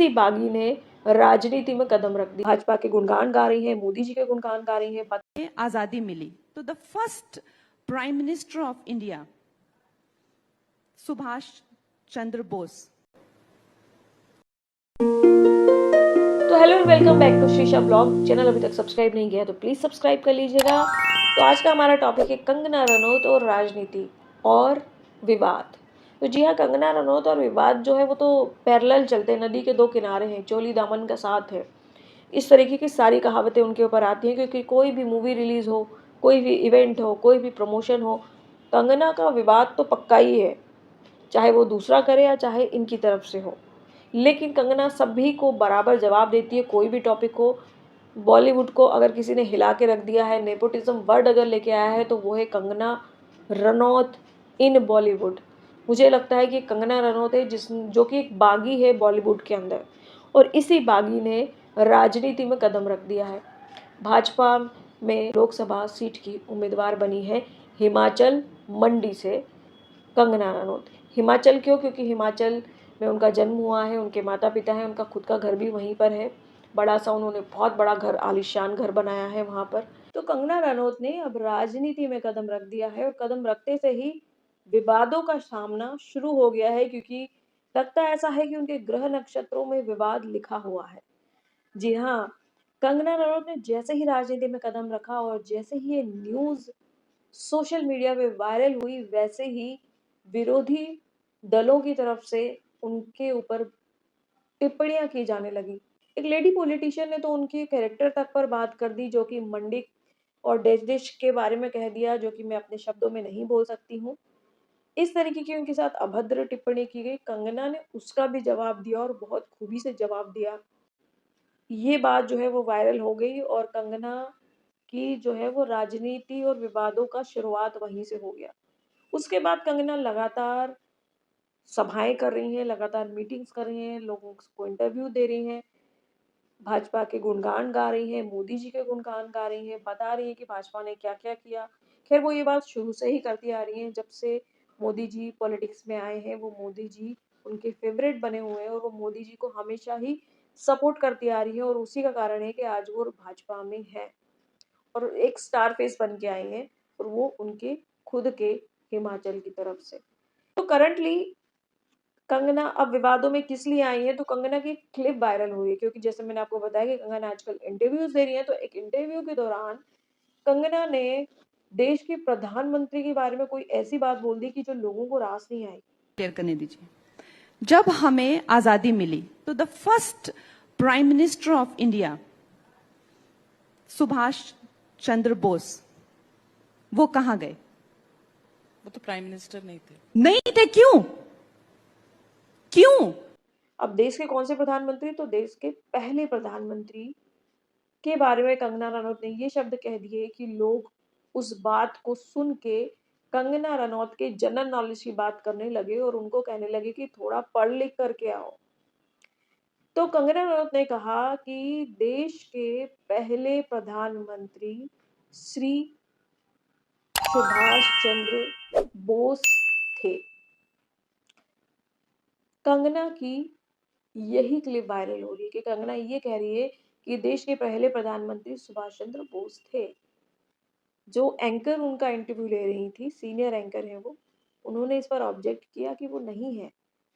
इसी बागी ने राजनीति में कदम रख दी। भाजपा के गुणगान गा रही हैं, मोदी जी के गुणगान गा रही हैं। आजादी मिली तो the first prime minister of India Subhash Chandra Bose. तो hello and welcome back to Sheesha blog. Channel अभी तक सब्सक्राइब नहीं किया तो प्लीज सब्सक्राइब कर लीजिएगा। तो आज का हमारा टॉपिक है कंगना रनौत और राजनीति और विवाद। तो जी हाँ, कंगना रनौत और विवाद जो है वो तो पैरेलल चलते हैं, नदी के दो किनारे हैं, चोली दामन का साथ है। इस तरीके की सारी कहावतें उनके ऊपर आती हैं, क्योंकि कोई भी मूवी रिलीज हो, कोई भी इवेंट हो, कोई भी प्रमोशन हो, कंगना का विवाद तो पक्का ही है, चाहे वो दूसरा करे या चाहे इनकी तरफ से हो। लेकिन कंगना सभी को बराबर जवाब देती है, कोई भी टॉपिक हो। बॉलीवुड को अगर किसी ने हिला के रख दिया है, नेपोटिज्म वर्ड अगर लेके आया है, तो वो है कंगना रनौत इन बॉलीवुड। मुझे लगता है कि कंगना रनौत है जो कि एक बागी है बॉलीवुड के अंदर, और इसी बागी ने राजनीति में कदम रख दिया है। भाजपा में लोकसभा सीट की उम्मीदवार बनी है हिमाचल मंडी से कंगना रनौत। हिमाचल क्यों? क्योंकि हिमाचल में उनका जन्म हुआ है, उनके माता पिता हैं, उनका खुद का घर भी वहीं पर है। बड़ा सा उन्होंने बहुत बड़ा घर, आलीशान घर बनाया है वहाँ पर। तो कंगना रनौत ने अब राजनीति में कदम रख दिया है, और कदम रखते से ही विवादों का सामना शुरू हो गया है, क्योंकि लगता ऐसा है कि उनके ग्रह नक्षत्रों में विवाद लिखा हुआ है। जी हाँ, कंगना रनौत ने जैसे ही राजनीति में कदम रखा और जैसे ही ये न्यूज सोशल मीडिया पे वायरल हुई, वैसे ही विरोधी दलों की तरफ से उनके ऊपर टिप्पणियां की जाने लगी। एक लेडी पॉलिटिशियन ने तो उनके कैरेक्टर तक पर बात कर दी, जो कि मंडी और देश देश के बारे में कह दिया, जो कि मैं अपने शब्दों में नहीं बोल सकती हूँ। इस तरीके की उनके साथ अभद्र टिप्पणी की गई। कंगना ने उसका भी जवाब दिया, और बहुत खूबी से जवाब दिया। ये बात जो है वो वायरल हो गई, और कंगना की जो है वो राजनीति और विवादों का शुरुआत वहीं से हो गया। उसके बाद कंगना लगातार सभाएं कर रही हैं, लगातार मीटिंग्स कर रही हैं, लोगों को इंटरव्यू दे रही हैं, भाजपा के गुणगान गा रही हैं, मोदी जी के गुणगान गा रही हैं, बता रही हैं कि भाजपा ने क्या-क्या किया। खैर, वो ये बात शुरू से ही करती आ रही हैं, जब से मोदी जी पॉलिटिक्स में आए हैं, वो मोदी जी उनके फेवरेट बने हुए हैं, और वो मोदी जी को हमेशा ही सपोर्ट करती आ रही हैं, और उसी का कारण है कि आज वो भाजपा में है और एक स्टार फेस बन के आई हैं, और वो उनके खुद के हिमाचल की तरफ से। तो करंटली कंगना अब विवादों में किस लिए आई है? तो कंगना की क्लिप वायरल हुई है, क्योंकि जैसे मैंने आपको बताया कि कंगना आजकल इंटरव्यूज दे रही है। तो एक इंटरव्यू के दौरान कंगना ने देश के प्रधानमंत्री के बारे में कोई ऐसी बात बोल दी कि जो लोगों को रास नहीं आई। क्लियर करने दीजिए। जब हमें आजादी मिली तो the first prime minister of India Subhash Chandra Bose, वो कहां गए? वो तो प्राइम मिनिस्टर नहीं थे। नहीं थे? क्यों? क्यों? अब देश के कौन से प्रधानमंत्री? तो देश के पहले प्रधानमंत्री के बारे में कंगना रनौत ने ये शब्द कह दिए कि लोग उस बात को सुन के कंगना रनौत के जनरल नॉलेज की बात करने लगे, और उनको कहने लगे कि थोड़ा पढ़ लिख करके आओ। तो कंगना रनौत ने कहा कि देश के पहले प्रधानमंत्री श्री सुभाष चंद्र बोस थे। कंगना की यही क्लिप वायरल हो रही है कि कंगना ये कह रही है कि देश के पहले प्रधानमंत्री सुभाष चंद्र बोस थे। जो एंकर उनका इंटरव्यू ले रही थी, सीनियर एंकर है वो, उन्होंने इस पर ऑब्जेक्ट किया कि वो नहीं है।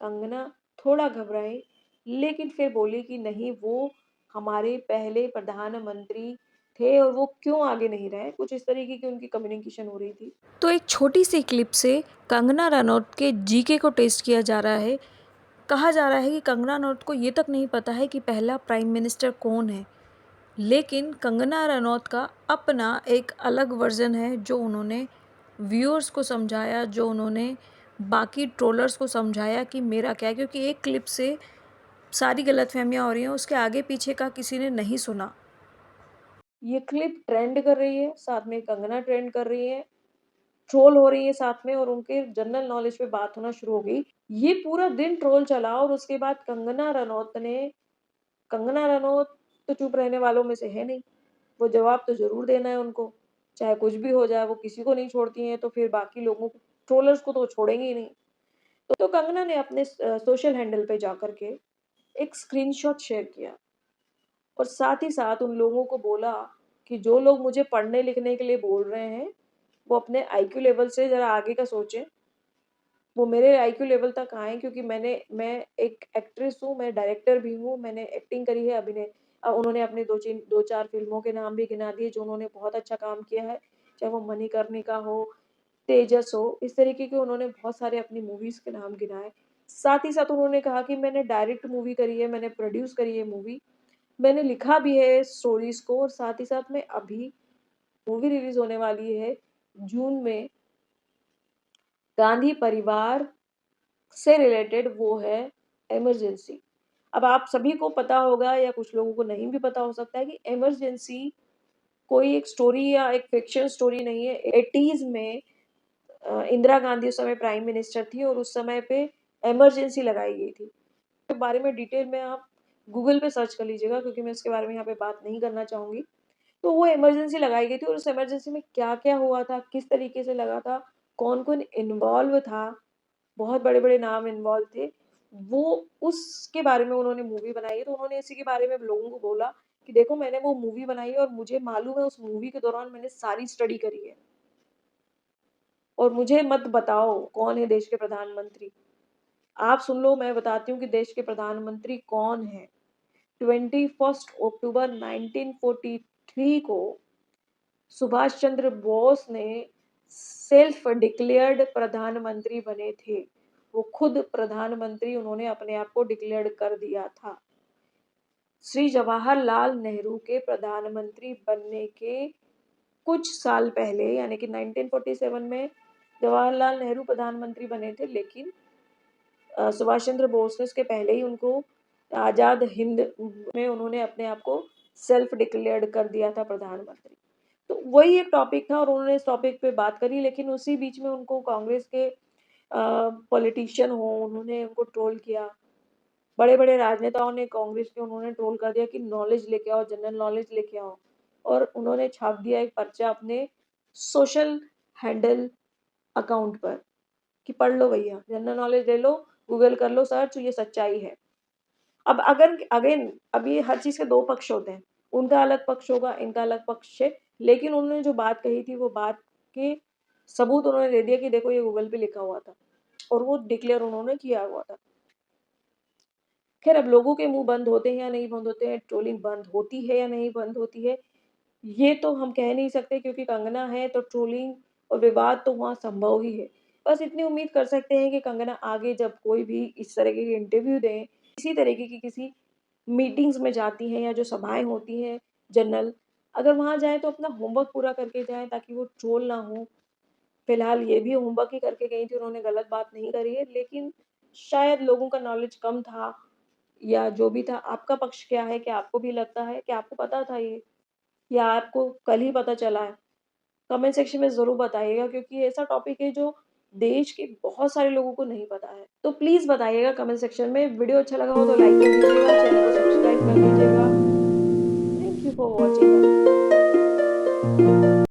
कंगना थोड़ा घबराई, लेकिन फिर बोली कि नहीं, वो हमारे पहले प्रधानमंत्री थे और वो क्यों आगे नहीं रहे। कुछ इस तरीके की उनकी कम्युनिकेशन हो रही थी। तो एक छोटी सी क्लिप से कंगना रनौत के जीके को टेस्ट किया जा रहा है। कहा जा रहा है कि कंगना रनौत को ये तक नहीं पता है कि पहला प्राइम मिनिस्टर कौन है, लेकिन कंगना रनौत का अपना एक अलग वर्जन है, जो उन्होंने व्यूअर्स को समझाया, जो उन्होंने बाकी ट्रोलर्स को समझाया कि मेरा क्या है। क्योंकि एक क्लिप से सारी गलतफहमियां हो रही हैं, उसके आगे पीछे का किसी ने नहीं सुना। ये क्लिप ट्रेंड कर रही है, साथ में कंगना ट्रेंड कर रही है, ट्रोल हो रही है साथ में, और उनके जनरल नॉलेज पे बात होना शुरू हो गई। ये पूरा दिन ट्रोल चला, और उसके बाद कंगना रनौत तो चुप रहने वालों में से है नहीं। वो जवाब तो ज़रूर देना है उनको, चाहे कुछ भी हो जाए। वो किसी को नहीं छोड़ती हैं, तो फिर बाकी लोगों को, ट्रोलर्स को तो वो छोड़ेंगी ही नहीं। तो कंगना ने अपने सोशल हैंडल पे जाकर के एक स्क्रीनशॉट शेयर किया और साथ ही साथ उन लोगों को बोला कि जो लोग मुझे पढ़ने लिखने के लिए बोल रहे हैं, वो अपने आईक्यू लेवल से ज़रा आगे का सोचें। वो मेरे आईक्यू लेवल तक आएँ, क्योंकि मैं एक एक्ट्रेस हूँ, मैं डायरेक्टर भी हूँ, मैंने एक्टिंग करी है, उन्होंने अपने 2-4 फ़िल्मों के नाम भी गिना दिए जो उन्होंने बहुत अच्छा काम किया है, चाहे वो मणिकर्णिका हो, तेजस हो, इस तरीके के उन्होंने बहुत सारे अपनी मूवीज़ के नाम गिनाए। साथ ही साथ उन्होंने कहा कि मैंने डायरेक्ट मूवी करी है, मैंने प्रोड्यूस करी है मूवी, मैंने लिखा भी है स्टोरीज़ को, और साथ ही साथ में अभी मूवी रिलीज़ होने वाली है जून में, गांधी परिवार से रिलेटेड, वो है इमरजेंसी। अब आप सभी को पता होगा या कुछ लोगों को नहीं भी पता हो सकता है कि इमरजेंसी कोई एक स्टोरी या एक फ़िक्शन स्टोरी नहीं है। 80s में इंदिरा गांधी उस समय प्राइम मिनिस्टर थी और उस समय पे इमरजेंसी लगाई गई थी। के बारे में डिटेल में आप गूगल पे सर्च कर लीजिएगा, क्योंकि मैं इसके बारे में यहाँ पे बात नहीं करना चाहूँगी। तो वो इमरजेंसी लगाई गई थी और उस इमरजेंसी में क्या-क्या हुआ था, किस तरीके से लगा था, कौन-कौन इन्वॉल्व था, बहुत बड़े-बड़े नाम इन्वॉल्व थे। वो उसके बारे में उन्होंने मूवी बनाई है, तो उन्होंने इसी के बारे में लोगों को बोला कि देखो मैंने वो मूवी बनाई है और मुझे मालूम है उस मूवी के दौरान मैंने सारी स्टडी करी है। और मुझे मत बताओ कौन है देश के प्रधानमंत्री। आप सुन लो, मैं बताती हूँ कि देश के प्रधानमंत्री कौन हैं। 21 अक्टूबर 1943 को सुभाष चंद्र बोस ने सेल्फ डिक्लेयर्ड प्रधानमंत्री बने थे। वो खुद प्रधानमंत्री उन्होंने अपने आप को डिक्लेयर्ड कर दिया था। श्री जवाहरलाल नेहरू के प्रधानमंत्री बनने के कुछ साल पहले, यानी कि 1947 में जवाहरलाल नेहरू प्रधानमंत्री बने थे, लेकिन सुभाष चंद्र बोस ने उसके पहले ही उनको आज़ाद हिंद में उन्होंने अपने आप को सेल्फ डिक्लेयर्ड कर दिया था प्रधानमंत्री। तो वही एक टॉपिक था और उन्होंने इस टॉपिक पे बात करी, लेकिन उसी बीच में उनको कांग्रेस के पॉलिटिशियन हो, उन्होंने उनको ट्रोल किया। बड़े-बड़े राजनेताओं ने कांग्रेस के उन्होंने ट्रोल कर दिया कि नॉलेज लेके आओ, जनरल नॉलेज लेके आओ, और उन्होंने छाप दिया एक पर्चा अपने सोशल हैंडल अकाउंट पर कि पढ़ लो भैया, जनरल नॉलेज ले लो, गूगल कर लो सर्च, ये सच्चाई है। अब अगर अगेन अब ये हर चीज़ के 2 पक्ष होते हैं। उनका अलग पक्ष होगा, इनका अलग पक्ष है, लेकिन उन्होंने जो बात कही थी वो बात के सबूत उन्होंने दे दिया कि देखो ये गूगल पे लिखा हुआ था और वो डिक्लेयर उन्होंने किया हुआ था। खैर, अब लोगों के मुँह बंद होते हैं या नहीं बंद होते हैं, ट्रोलिंग बंद होती है या नहीं बंद होती है, ये तो हम कह नहीं सकते, क्योंकि कंगना है तो ट्रोलिंग और विवाद तो वहाँ संभव ही है। बस इतनी उम्मीद कर सकते हैं कि कंगना आगे जब कोई भी इस तरीके की इंटरव्यू दें, इसी तरीके की किसी मीटिंग्स में जाती हैं या जो सभाएँ होती हैं जनरल, अगर वहाँ जाएँ तो अपना होमवर्क पूरा करके जाएँ ताकि वो ट्रोल ना हों। फिलहाल ये भी होमवर्क ही करके गई थी, उन्होंने गलत बात नहीं करी है, लेकिन शायद लोगों का नॉलेज कम था या जो भी था। आपका पक्ष क्या है? क्या आपको भी लगता है? क्या आपको पता था ये? या आपको कल ही पता चला है? कमेंट सेक्शन में ज़रूर बताइएगा, क्योंकि ये ऐसा टॉपिक है जो देश के बहुत सारे लोगों को नहीं पता है। तो प्लीज़ बताइएगा कमेंट सेक्शन में। वीडियो अच्छा लगा हो तो लाइक कर दीजिएगा, चैनल को सब्सक्राइब कर लीजिएगा। Thank you for watching.